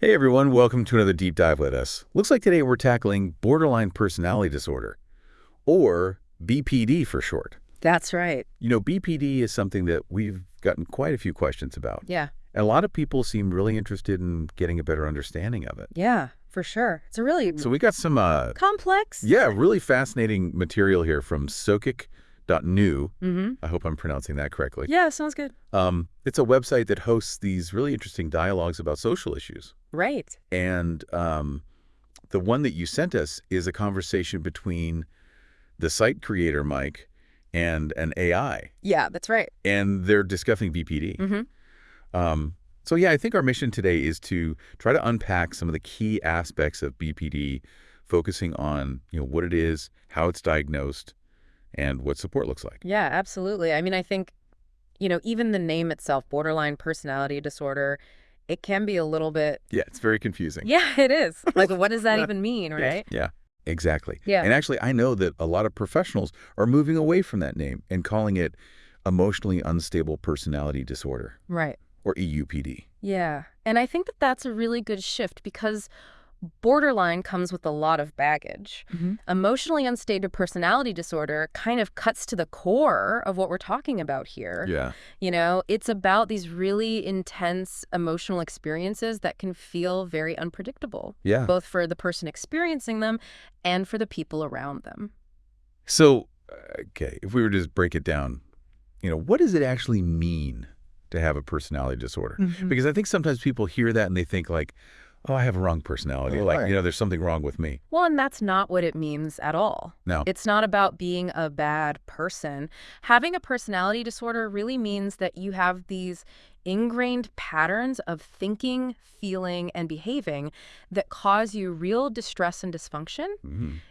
Hey everyone, welcome to another Deep Dive with us. Looks like today we're tackling borderline personality disorder, or BPD for short. That's right. You know, BPD is something that we've gotten quite a few questions about. Yeah. And a lot of people seem really interested in getting a better understanding of it. Yeah, for sure. It's a really So we got some, complex. really fascinating material here from Sokic.new. I hope I'm pronouncing that correctly. Yeah, sounds good. It's a website that hosts these really interesting dialogues about social issues. Right. And the one that you sent us is a conversation between the site creator, Mike, and an AI. Yeah, that's right. And they're discussing BPD. So yeah, I think our mission today is to try to unpack some of the key aspects of BPD, focusing on, what it is, how it's diagnosed, and what support looks like. Yeah, absolutely. I mean, I think, even the name itself, borderline personality disorder, it can be a little bit... Yeah, it's very confusing. Yeah, it is. Like, what does that even mean, right? Yeah, exactly. Yeah. And actually, I know that a lot of professionals are moving away from that name and calling it emotionally unstable personality disorder. Right. Or EUPD. Yeah. And I think that that's a really good shift because borderline comes with a lot of baggage. Emotionally unstable personality disorder kind of cuts to the core of what we're talking about here. Yeah. It's about these really intense emotional experiences that can feel very unpredictable. Yeah. Both for the person experiencing them and for the people around them. So, okay, if we were to just break it down, what does it actually mean to have a personality disorder? Because I think sometimes people hear that and they think like, oh, I have a wrong personality. There's something wrong with me. Well, and that's not what it means at all. No. It's not about being a bad person. Having a personality disorder really means that you have these ingrained patterns of thinking, feeling, and behaving that cause you real distress and dysfunction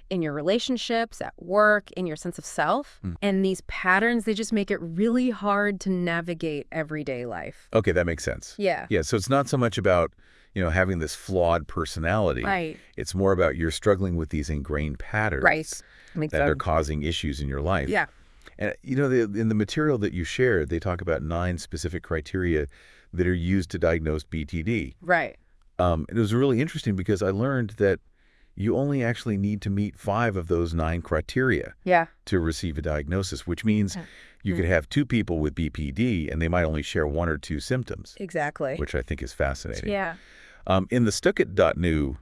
in your relationships, at work, in your sense of self. And these patterns, they just make it really hard to navigate everyday life. Okay, that makes sense. Yeah. Yeah, so it's not so much about having this flawed personality. Right. It's more about you're struggling with these ingrained patterns that are causing issues in your life. Yeah. And, in the material that you shared, they talk about 9 specific criteria that are used to diagnose BPD. Right. It was really interesting because I learned that you only actually need to meet 5 of those 9 criteria to receive a diagnosis, which means you could have 2 people with BPD and they might only share 1 or 2 symptoms. Exactly. Which I think is fascinating. Yeah. In the Stuckit.new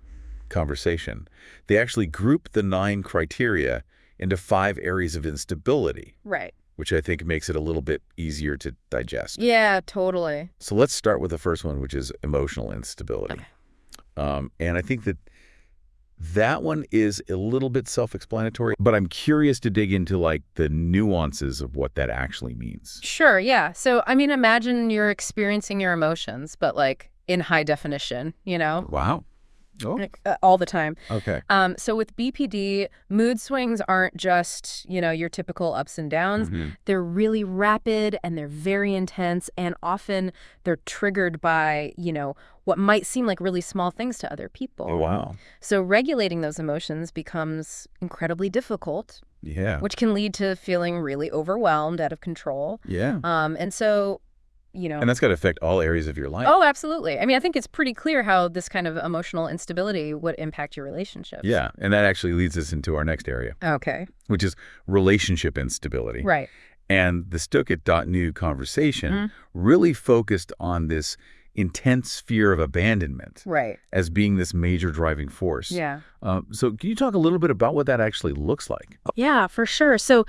conversation, they actually group the 9 criteria into 5 areas of instability. Right. Which I think makes it a little bit easier to digest. Yeah, totally. So let's start with the first one, which is emotional instability. Okay. And I think that one is a little bit self-explanatory, but I'm curious to dig into the nuances of what that actually means. Sure, yeah. So, imagine you're experiencing your emotions, but in high definition, Wow. Oh. All the time. Okay. So with BPD, mood swings aren't just, your typical ups and downs. They're really rapid and they're very intense, and often they're triggered by, what might seem like really small things to other people. Oh, wow. So regulating those emotions becomes incredibly difficult. Yeah. Which can lead to feeling really overwhelmed, out of control. Yeah. And so, And that's got to affect all areas of your life. Oh, absolutely. I think it's pretty clear how this kind of emotional instability would impact your relationships. Yeah, and that actually leads us into our next area. Okay. Which is relationship instability. Right. And the Stuckit.new conversation really focused on this intense fear of abandonment as being this major driving force. Yeah. So can you talk a little bit about what that actually looks like? Yeah, for sure. So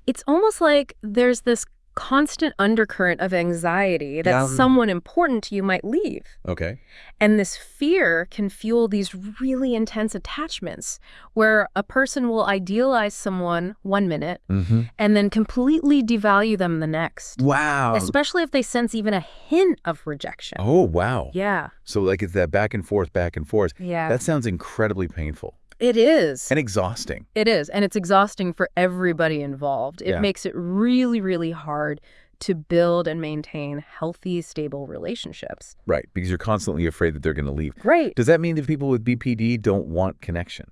it's almost like there's this constant undercurrent of anxiety that someone important to you might leave. Okay. And this fear can fuel these really intense attachments where a person will idealize someone 1 minute and then completely devalue them the next. Wow. Especially if they sense even a hint of rejection. Oh, wow. Yeah. So it's that back and forth, back and forth. Yeah. That sounds incredibly painful. It is. And exhausting. It is. And it's exhausting for everybody involved. It Yeah. makes it really, really hard to build and maintain healthy, stable relationships. Right, because you're constantly afraid that they're going to leave. Right. Does that mean that people with BPD don't want connection?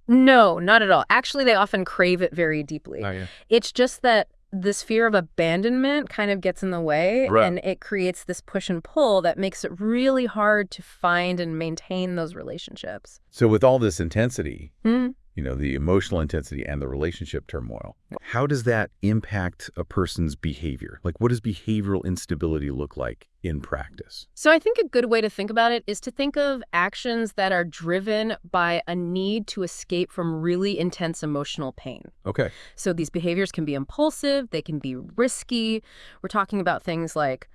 No, not at all. Actually, they often crave it very deeply. Oh, yeah. It's just that this fear of abandonment kind of gets in the way, Right. and it creates this push and pull that makes it really hard to find and maintain those relationships. So with all this intensity, Mm. the emotional intensity and the relationship turmoil, how does that impact a person's behavior? Like, what does behavioral instability look like in practice? So I think a good way to think about it is to think of actions that are driven by a need to escape from really intense emotional pain. Okay. So these behaviors can be impulsive, they can be risky. We're talking about things like,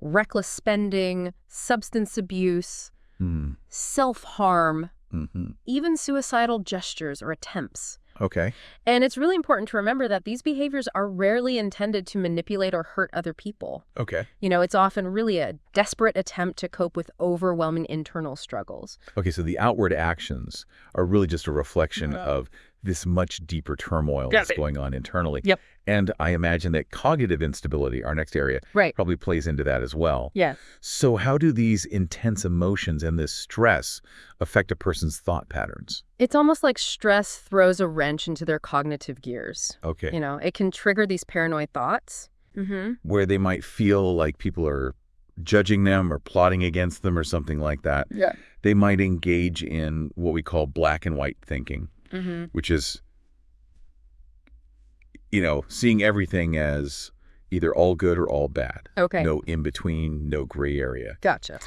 reckless spending, substance abuse, Hmm. self-harm, Mm-hmm. even suicidal gestures or attempts. Okay. And it's really important to remember that these behaviors are rarely intended to manipulate or hurt other people. Okay. It's often really a desperate attempt to cope with overwhelming internal struggles. Okay, so the outward actions are really just a reflection of this much deeper turmoil that's going on internally. Yep. And I imagine that cognitive instability, our next area, Right. probably plays into that as well. Yeah. So how do these intense emotions and this stress affect a person's thought patterns? It's almost like stress throws a wrench into their cognitive gears. Okay. It can trigger these paranoid thoughts. Mm-hmm. Where they might feel like people are judging them or plotting against them or something like that. Yeah. They might engage in what we call black and white thinking, Mm-hmm. which is, seeing everything as either all good or all bad. Okay. No in between, no gray area. Gotcha.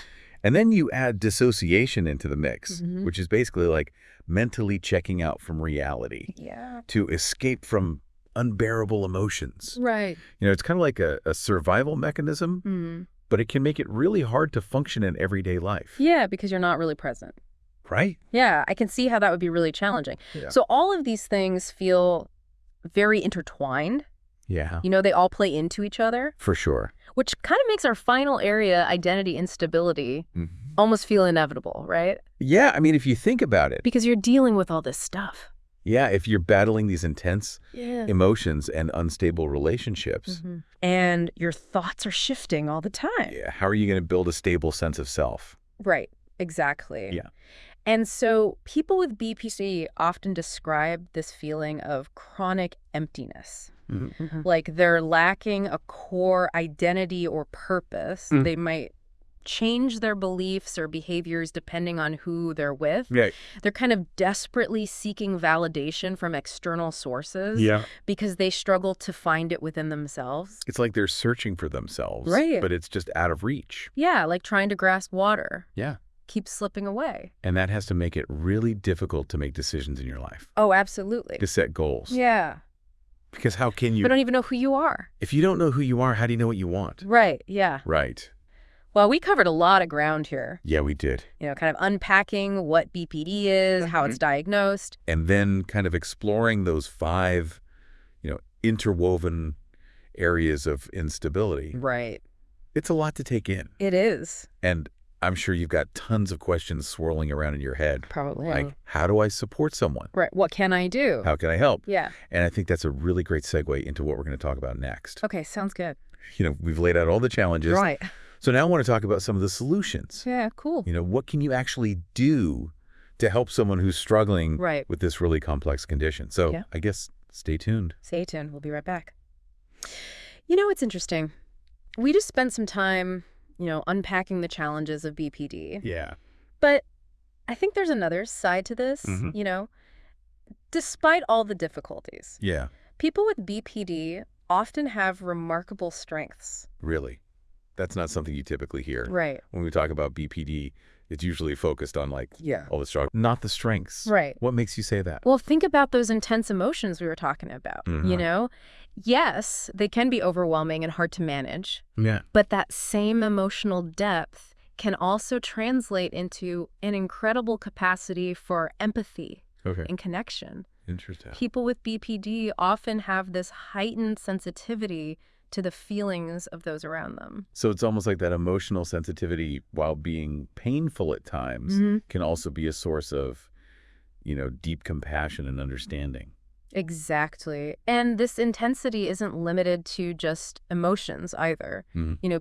And then you add dissociation into the mix, Mhm. which is basically like mentally checking out from reality Yeah. to escape from unbearable emotions. Right. It's kind of like a survival mechanism, Mm-hmm. but it can make it really hard to function in everyday life. Yeah, because you're not really present. Right? Yeah, I can see how that would be really challenging. Yeah. So all of these things feel very intertwined. Yeah, They all play into each other, for sure. which kind of makes our final area, identity instability, Mhm. almost feel inevitable, right? Yeah, I mean, if you think about it, Because you're dealing with all this stuff. yeah, if you're battling these intense Yeah. emotions and unstable relationships, And your thoughts are shifting all the time. yeah, how are you going to build a stable sense of self? Right, exactly. Yeah. And so people with BPD often describe this feeling of chronic emptiness. Mhm. Like they're lacking a core identity or purpose. Mm. They might change their beliefs or behaviors depending on who they're with. Yeah. They're kind of desperately seeking validation from external sources because they struggle to find it within themselves. It's like they're searching for themselves, Right. but it's just out of reach. Yeah, like trying to grasp water. Yeah. Keeps slipping away. And that has to make it really difficult to make decisions in your life, Oh, absolutely. to set goals. Yeah. Because how can you, We don't even know who you are. if you don't know who you are, how do you know what you want? Right, yeah. Right. Well, we covered a lot of ground here. Yeah, we did. Kind of unpacking what BPD is, how it's diagnosed. And then kind of exploring those 5, interwoven areas of instability. Right. It's a lot to take in. It is. And I'm sure you've got tons of questions swirling around in your head. Probably. Like, how do I support someone? Right. What can I do? How can I help? Yeah. And I think that's a really great segue into what we're going to talk about next. Okay, sounds good. We've laid out all the challenges. Right. So now I want to talk about some of the solutions. Yeah, cool. What can you actually do to help someone who's struggling Right. with this really complex condition? So Yeah. I guess stay tuned. Stay tuned. We'll be right back. It's interesting. We just spent some time, unpacking the challenges of BPD. Yeah. But I think there's another side to this, Mhm. Despite all the difficulties, Yeah. people with BPD often have remarkable strengths. Really. That's not something you typically hear. Right. When we talk about BPD, it's usually focused on Yeah. all the struggle, not the strengths. Right. What makes you say that? Well, think about those intense emotions we were talking about, Yes, they can be overwhelming and hard to manage, Yeah. but that same emotional depth can also translate into an incredible capacity for empathy Okay. and connection. Interesting. People with BPD often have this heightened sensitivity to the feelings of those around them. So it's almost like that emotional sensitivity, while being painful at times, can also be a source of, deep compassion and understanding. Exactly. And this intensity isn't limited to just emotions either.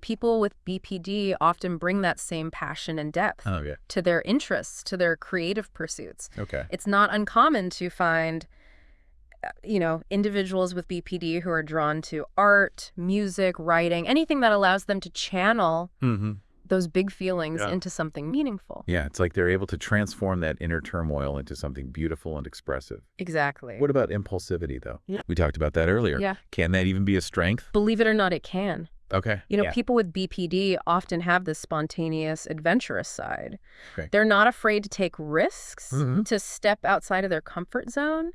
People with BPD often bring that same passion and depth Oh, yeah. to their interests, to their creative pursuits. Okay. It's not uncommon to find individuals with BPD who are drawn to art, music, writing, anything that allows them to channel those big feelings into something meaningful. Yeah, it's like they're able to transform that inner turmoil into something beautiful and expressive. Exactly. What about impulsivity, though? Yeah. We talked about that earlier. Yeah. Can that even be a strength? Believe it or not, it can. Okay. People with BPD often have this spontaneous, adventurous side. Okay. They're not afraid to take risks, to step outside of their comfort zone,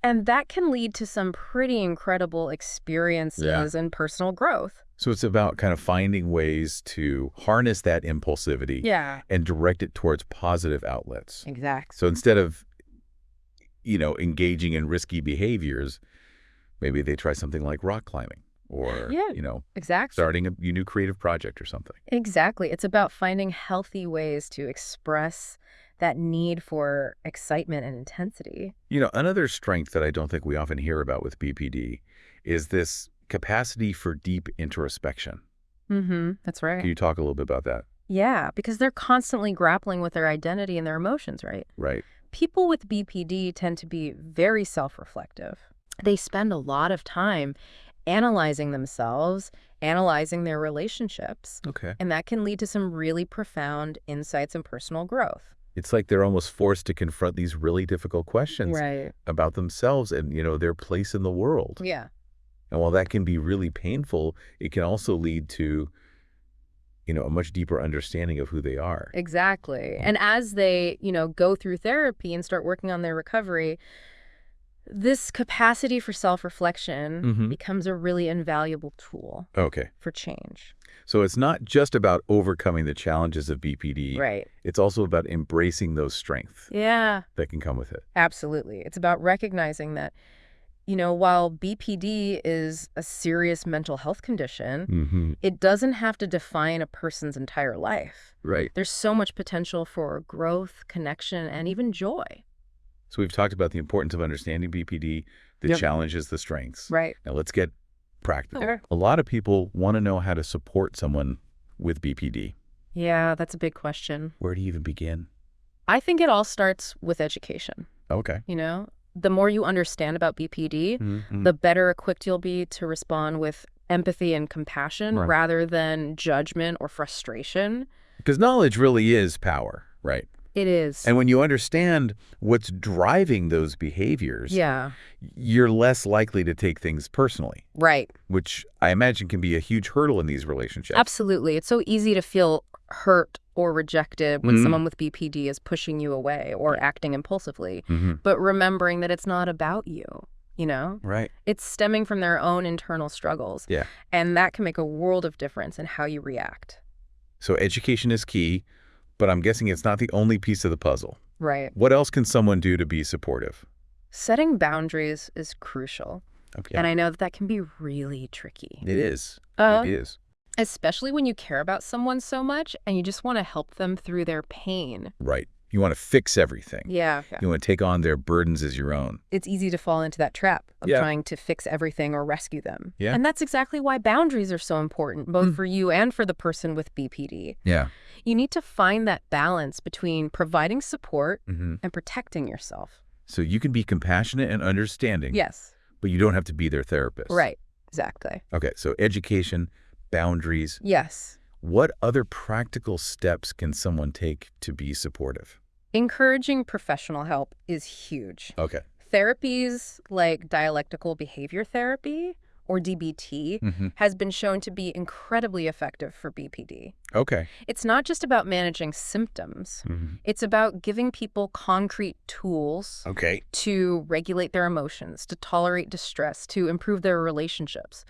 and that can lead to some pretty incredible experiences and personal growth. So it's about kind of finding ways to harness that impulsivity and direct it towards positive outlets. Exactly. So instead of, engaging in risky behaviors, maybe they try something like rock climbing or, exactly. starting a new creative project or something. Exactly. It's about finding healthy ways to express that need for excitement and intensity. Another strength that I don't think we often hear about with BPD is this capacity for deep introspection. That's right. Can you talk a little bit about that? Yeah, because they're constantly grappling with their identity and their emotions, right? Right. People with BPD tend to be very self-reflective. They spend a lot of time analyzing themselves, analyzing their relationships. Okay. And that can lead to some really profound insights and personal growth. It's like they're almost forced to confront these really difficult questions about themselves and, their place in the world. Yeah. And while that can be really painful, it can also lead to, a much deeper understanding of who they are. Exactly. And as they, go through therapy and start working on their recovery, this capacity for self-reflection becomes a really invaluable tool for change. So it's not just about overcoming the challenges of BPD. Right. It's also about embracing those strengths that can come with it. Absolutely. It's about recognizing that, while BPD is a serious mental health condition, it doesn't have to define a person's entire life. Right. There's so much potential for growth, connection, and even joy. So we've talked about the importance of understanding BPD, the challenges, the strengths. Right. Now let's get practical. Sure. A lot of people want to know how to support someone with BPD. Yeah, that's a big question. Where do you even begin? I think it all starts with education. Okay. The more you understand about BPD, the better equipped you'll be to respond with empathy and compassion rather than judgment or frustration. Because knowledge really is power, right? It is. And when you understand what's driving those behaviors, you're less likely to take things personally. Right. Which I imagine can be a huge hurdle in these relationships. Absolutely. It's so easy to feel hurt or rejected when someone with BPD is pushing you away or acting impulsively. But remembering that it's not about you, Right. It's stemming from their own internal struggles. Yeah. And that can make a world of difference in how you react. So education is key, but I'm guessing it's not the only piece of the puzzle. Right. What else can someone do to be supportive? Setting boundaries is crucial. Okay. And I know that can be really tricky. It is. It is. Especially when you care about someone so much and you just want to help them through their pain. Right. You want to fix everything. Yeah. You want to take on their burdens as your own. It's easy to fall into that trap of trying to fix everything or rescue them. Yeah. And that's exactly why boundaries are so important, both for you and for the person with BPD. Yeah. You need to find that balance between providing support and protecting yourself. So you can be compassionate and understanding. Yes. But you don't have to be their therapist. Right. Exactly. Okay. So education, boundaries. Yes. What other practical steps can someone take to be supportive? Encouraging professional help is huge. Okay. Therapies like dialectical behavior therapy, or DBT, has been shown to be incredibly effective for BPD. Okay. It's not just about managing symptoms. It's about giving people concrete tools to regulate their emotions, to tolerate distress, to improve their relationships.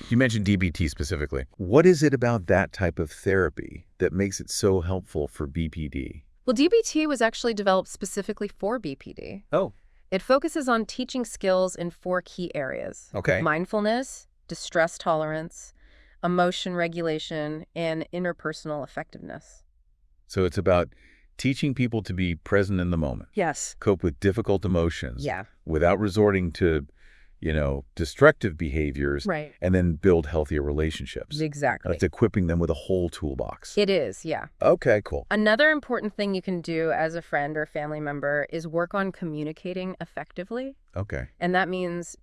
You mentioned DBT specifically. What is it about that type of therapy that makes it so helpful for BPD? Well, DBT was actually developed specifically for BPD. Oh. It focuses on teaching skills in 4 key areas. Okay. Mindfulness, distress tolerance, emotion regulation, and interpersonal effectiveness. So it's about teaching people to be present in the moment. Yes. Cope with difficult emotions. Yeah. Without resorting to, destructive behaviors, Right. and then build healthier relationships. Exactly. It's equipping them with a whole toolbox. It is, yeah. Okay, cool. Another important thing you can do as a friend or family member is work on communicating effectively. Okay. And that means,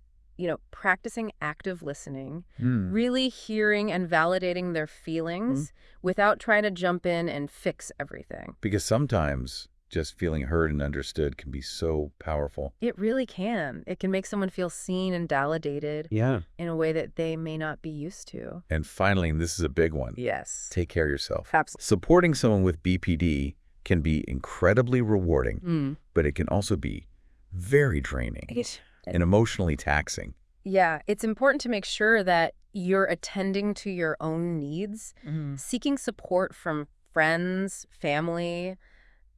practicing active listening, really hearing and validating their feelings without trying to jump in and fix everything. Because sometimes just feeling heard and understood can be so powerful. It really can. It can make someone feel seen and validated in a way that they may not be used to. And finally, and this is a big one, Yes. take care of yourself. Absolutely. Supporting someone with BPD can be incredibly rewarding, but it can also be very draining and emotionally taxing. Yeah, it's important to make sure that you're attending to your own needs, seeking support from friends, family,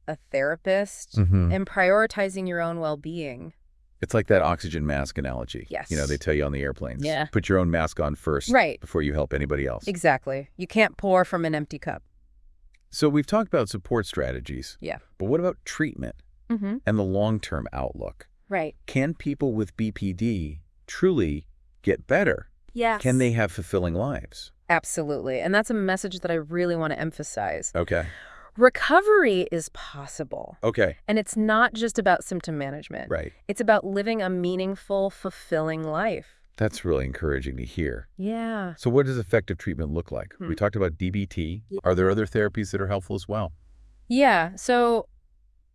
a therapist, and prioritizing your own well-being. It's like that oxygen mask analogy. Yes. They tell you on the airplanes. Yeah. Put your own mask on first before you help anybody else. Exactly. You can't pour from an empty cup. So we've talked about support strategies. Yeah. But what about treatment and the long-term outlook? Right. Can people with BPD truly get better? Yes. Can they have fulfilling lives? Absolutely. And that's a message that I really want to emphasize. Okay. Recovery is possible. Okay. And it's not just about symptom management. Right. It's about living a meaningful, fulfilling life. That's really encouraging to hear. Yeah. So what does effective treatment look like? We talked about DBT. Are there other therapies that are helpful as well? Yeah. So,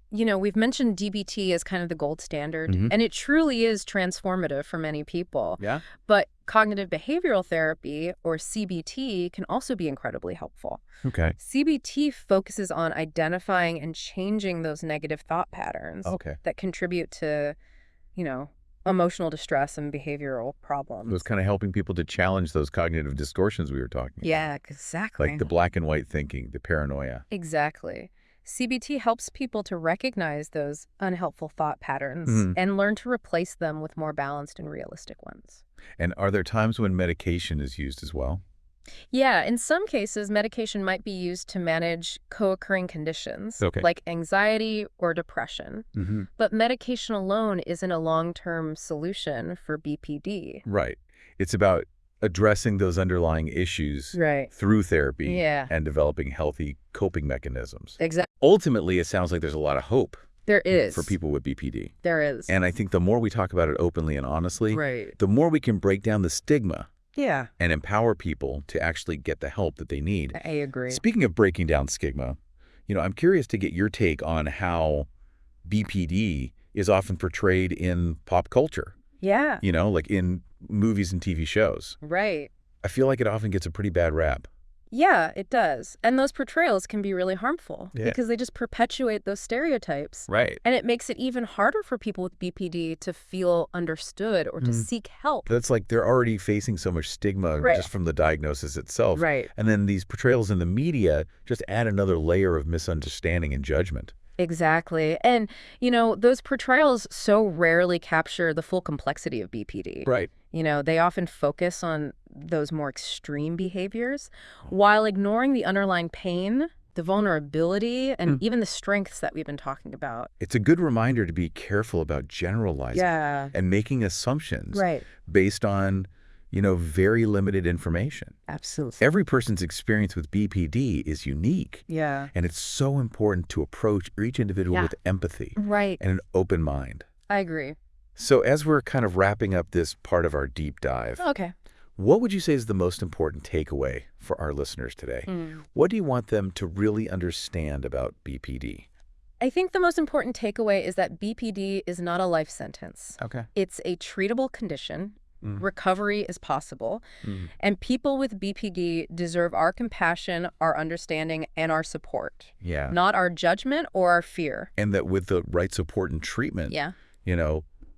we've mentioned DBT as kind of the gold standard, and it truly is transformative for many people. Yeah. But cognitive behavioral therapy, or CBT, can also be incredibly helpful. Okay. CBT focuses on identifying and changing those negative thought patterns that contribute to, emotional distress and behavioral problems. It was kind of helping people to challenge those cognitive distortions we were talking about. Yeah, exactly. Like the black and white thinking, the paranoia. Exactly. CBT helps people to recognize those unhelpful thought patterns and learn to replace them with more balanced and realistic ones. And are there times when medication is used as well? Yeah, in some cases, medication might be used to manage co-occurring conditions like anxiety or depression. But medication alone isn't a long-term solution for BPD. Right. It's about addressing those underlying issues through therapy and developing healthy coping mechanisms. Exactly. Ultimately, it sounds like there's a lot of hope. There is. For people with BPD. There is. And I think the more we talk about it openly and honestly, the more we can break down the stigma and empower people to actually get the help that they need. I agree. Speaking of breaking down stigma, I'm curious to get your take on how BPD is often portrayed in pop culture. Yeah. Like in movies and TV shows. Right. I feel like it often gets a pretty bad rap. Yeah, it does. And those portrayals can be really harmful because they just perpetuate those stereotypes. Right. And it makes it even harder for people with BPD to feel understood or to seek help. That's like they're already facing so much stigma just from the diagnosis itself. Right. And then these portrayals in the media just add another layer of misunderstanding and judgment. Exactly. And, those portrayals so rarely capture the full complexity of BPD. Right. They often focus on those more extreme behaviors while ignoring the underlying pain, the vulnerability, and even the strengths that we've been talking about. It's a good reminder to be careful about generalizing and making assumptions based on, very limited information. Absolutely. Every person's experience with BPD is unique. Yeah. And it's so important to approach each individual with empathy and an open mind. I agree. So as we're kind of wrapping up this part of our deep dive, what would you say is the most important takeaway for our listeners today? What do you want them to really understand about BPD? I think the most important takeaway is that BPD is not a life sentence. It's a treatable condition. Recovery is possible. And people with BPD deserve our compassion, our understanding, and our support. Yeah. Not our judgment or our fear. And that with the right support and treatment,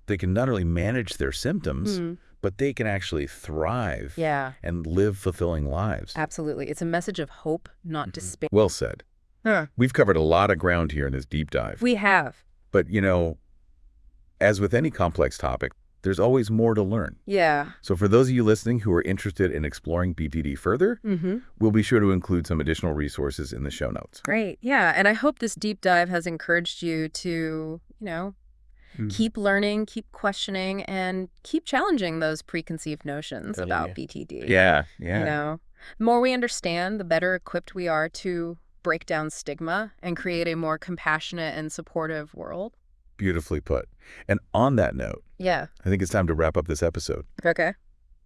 they can not only manage their symptoms, but they can actually thrive and live fulfilling lives. Absolutely. It's a message of hope, not despair. Well said. We've covered a lot of ground here in this deep dive. We have. But, as with any complex topic, there's always more to learn. Yeah. So for those of you listening who are interested in exploring BPD further, we'll be sure to include some additional resources in the show notes. Great. Yeah. And I hope this deep dive has encouraged you to, Keep learning, keep questioning, and keep challenging those preconceived notions Totally, about yeah. BTD. Yeah, You yeah. know, the more we understand, the better equipped we are to break down stigma and create a more compassionate and supportive world. Beautifully put. And on that note, Yeah. I think it's time to wrap up this episode. Okay.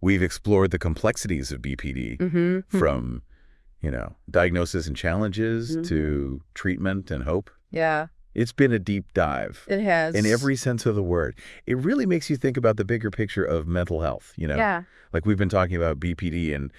We've explored the complexities of BPD from, diagnosis and challenges to treatment and hope. Yeah, It's been a deep dive it has. in every sense of the word. It really makes you think about the bigger picture of mental health, Yeah. Like we've been talking about BPD and,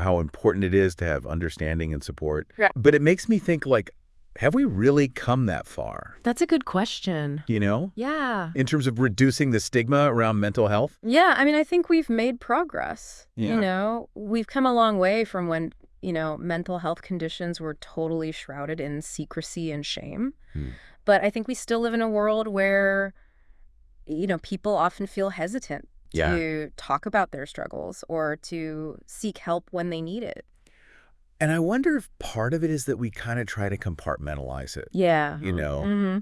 how important it is to have understanding and support. Yeah. But it makes me think, like, have we really come that far, That's a good question. Yeah. in terms of reducing the stigma around mental health? Yeah, I mean, I think we've made progress. Yeah. We've come a long way from when, mental health conditions were totally shrouded in secrecy and shame. But I think we still live in a world where, people often feel hesitant to talk about their struggles or to seek help when they need it. And I wonder if part of it is that we kind of try to compartmentalize it. Yeah.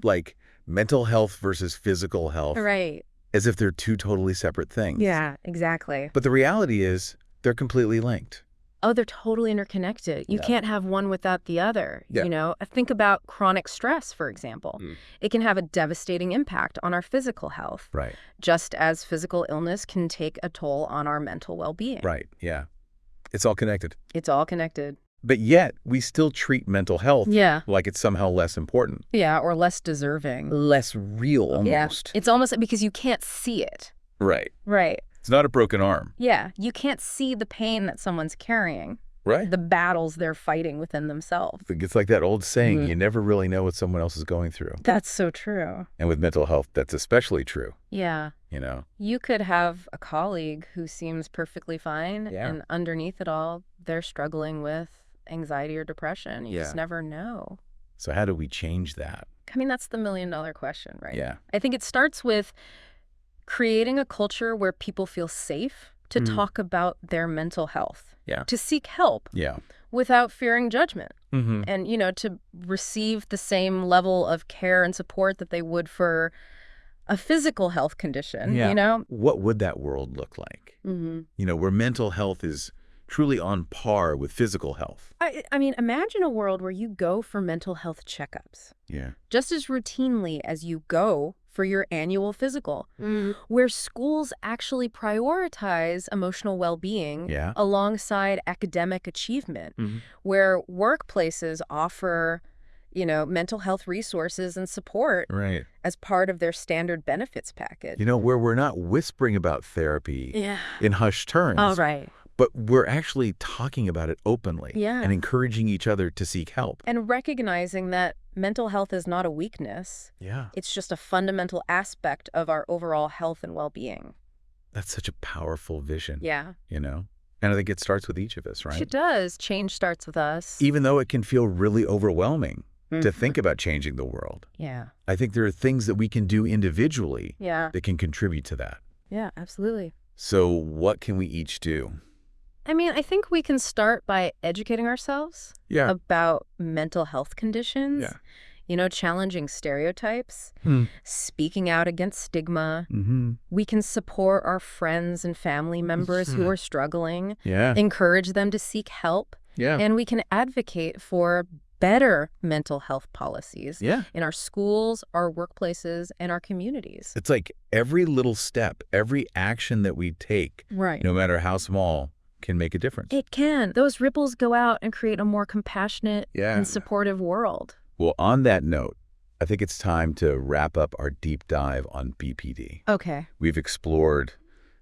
Like mental health versus physical health, Right. as if they're two totally separate things. Yeah, exactly. But the reality is they're completely linked. Oh, they're totally interconnected. You can't have one without the other. Yeah. Think about chronic stress, for example. It can have a devastating impact on our physical health, Right. just as physical illness can take a toll on our mental well-being. Right. Yeah. It's all connected. It's all connected. But yet we still treat mental health like it's somehow less important. Yeah, or less deserving. Less real almost. It's almost because you can't see it. Right. Right. It's not a broken arm. Yeah, you can't see the pain that someone's carrying, Right. the battles they're fighting within themselves. It's like that old saying, you never really know what someone else is going through. That's so true. And with mental health, that's especially true. Yeah. You could have a colleague who seems perfectly fine, and underneath it all, they're struggling with anxiety or depression. You just never know. So how do we change that? I mean, that's the million-dollar question, right? Yeah. I think it starts with creating a culture where people feel safe to talk about their mental health, to seek help without fearing judgment, and, to receive the same level of care and support that they would for a physical health condition, What would that world look like? Where mental health is truly on par with physical health. I mean, imagine a world where you go for mental health checkups just as routinely as you go for your annual physical, where schools actually prioritize emotional well-being alongside academic achievement, where workplaces offer, mental health resources and support as part of their standard benefits package. Where we're not whispering about therapy in hushed tones. Oh, right. But we're actually talking about it openly and encouraging each other to seek help. And recognizing that mental health is not a weakness. Yeah. It's just a fundamental aspect of our overall health and well-being. That's such a powerful vision. Yeah. And I think it starts with each of us, right? It does. Change starts with us. Even though it can feel really overwhelming to think about changing the world. Yeah. I think there are things that we can do individually that can contribute to that. Yeah, absolutely. So what can we each do? I mean, I think we can start by educating ourselves about mental health conditions, challenging stereotypes, speaking out against stigma. We can support our friends and family members who are struggling, encourage them to seek help, and we can advocate for better mental health policies in our schools, our workplaces, and our communities. It's like every little step, every action that we take, no matter how small, can make a difference. It can. Those ripples go out and create a more compassionate and supportive world. Well, on that note, I think it's time to wrap up our deep dive on BPD. Okay. We've explored,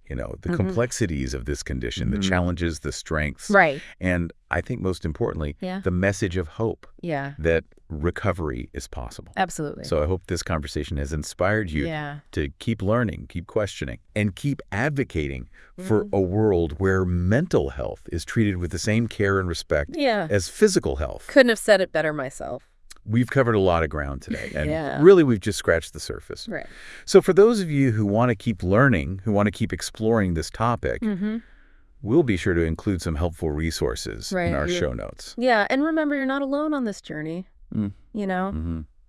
the complexities of this condition, the challenges, the strengths. Right. And I think most importantly, the message of hope that recovery is possible. Absolutely. So I hope this conversation has inspired you to keep learning, keep questioning, and keep advocating for a world where mental health is treated with the same care and respect as physical health. Couldn't have said it better myself. We've covered a lot of ground today, and really we've just scratched the surface. Right. So for those of you who want to keep learning, who want to keep exploring this topic, we'll be sure to include some helpful resources in our show notes. Yeah, and remember, you're not alone on this journey.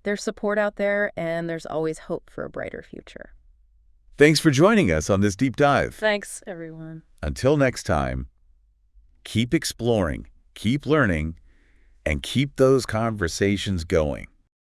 There's support out there, and there's always hope for a brighter future. Thanks for joining us on this deep dive. Thanks, everyone. Until next time, keep exploring, keep learning, and keep those conversations going.